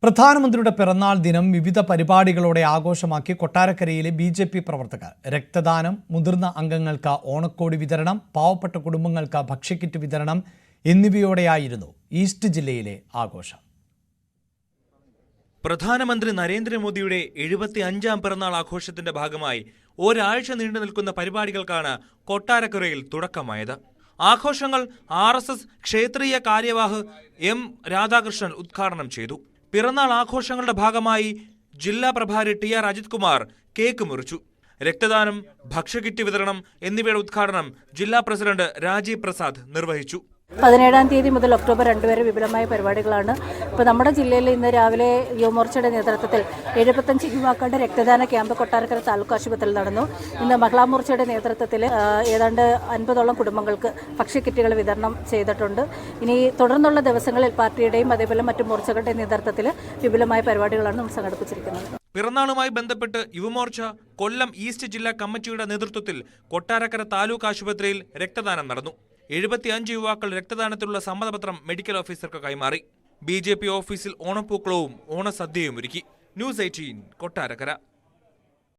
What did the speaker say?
പ്രധാനമന്ത്രിയുടെ പിറന്നാൾ ദിനം വിവിധ പരിപാടികളോടെ ആഘോഷമാക്കി കൊട്ടാരക്കരയിലെ ബിജെപി പ്രവർത്തകർ. രക്തദാനം, മുതിർന്ന അംഗങ്ങൾക്ക് ഓണക്കോടി വിതരണം, പാവപ്പെട്ട കുടുംബങ്ങൾക്ക് ഭക്ഷ്യക്കിറ്റ് വിതരണം എന്നിവയോടെയായിരുന്നു ഈസ്റ്റ് ജില്ലയിലെ ആഘോഷം. പ്രധാനമന്ത്രി നരേന്ദ്രമോദിയുടെ 75ാം പിറന്നാൾ ആഘോഷത്തിന്റെ ഭാഗമായി ഒരാഴ്ച നീണ്ടു നിൽക്കുന്ന പരിപാടികൾക്കാണ് കൊട്ടാരക്കരയിൽ തുടക്കമായത്. ആഘോഷങ്ങൾ RSS ക്ഷേത്രീയ കാര്യവാഹ് M രാധാകൃഷ്ണൻ ഉദ്ഘാടനം ചെയ്തു. പിറന്നാൾ ആഘോഷങ്ങളുടെ ഭാഗമായി ജില്ലാ പ്രഭാരി TR അജിത് കുമാർ കേക്ക് മുറിച്ചു. രക്തദാനം, ഭക്ഷ്യക്കിറ്റ് വിതരണം എന്നിവയുടെ ഉദ്ഘാടനം ജില്ലാ പ്രസിഡന്റ് രാജീവ് പ്രസാദ് നിർവഹിച്ചു. 17-ാം തീയതി മുതൽ ഒക്ടോബർ 2 വരെ വിപുലമായ പരിപാടികളാണ്. ഇപ്പോൾ നമ്മുടെ ജില്ലയിൽ ഇന്ന് രാവിലെ യുവമോർച്ചയുടെ നേതൃത്വത്തിൽ 75 യുവാക്കളുടെ രക്തദാന ക്യാമ്പ് കൊട്ടാരക്കര താലൂക്ക് ആശുപത്രിയിൽ നടന്നു. ഇന്ന് മഹിളാ മോർച്ചയുടെ നേതൃത്വത്തിൽ ഏതാണ്ട് 50ഓളം കുടുംബങ്ങൾക്ക് ഭക്ഷ്യക്കിറ്റുകൾ വിതരണം ചെയ്തിട്ടുണ്ട്. ഇനി തുടർന്നുള്ള ദിവസങ്ങളിൽ പാർട്ടിയുടെയും അതേപോലെ മറ്റു മോർച്ചകളുടെ നേതൃത്വത്തിൽ വിപുലമായ പരിപാടികളാണ് നമ്മൾ സംഘടിപ്പിച്ചിരിക്കുന്നത്. പിറന്നാളുമായി ബന്ധപ്പെട്ട് യുവമോർച്ച കൊല്ലം ഈസ്റ്റ് ജില്ലാ കമ്മിറ്റിയുടെ നേതൃത്വത്തിൽ കൊട്ടാരക്കര താലൂക്ക് ആശുപത്രിയിൽ രക്തദാനം നടന്നു. 75 യുവാക്കൾ രക്തദാനത്തിലുള്ള സമ്മതപത്രം മെഡിക്കൽ ഓഫീസർക്ക് കൈമാറി. BJP ഓഫീസിൽ ഓണപ്പൂക്കളവും ഓണസദ്യയും ഒരുക്കി. ന്യൂസ് 18 കൊട്ടാരക്കര.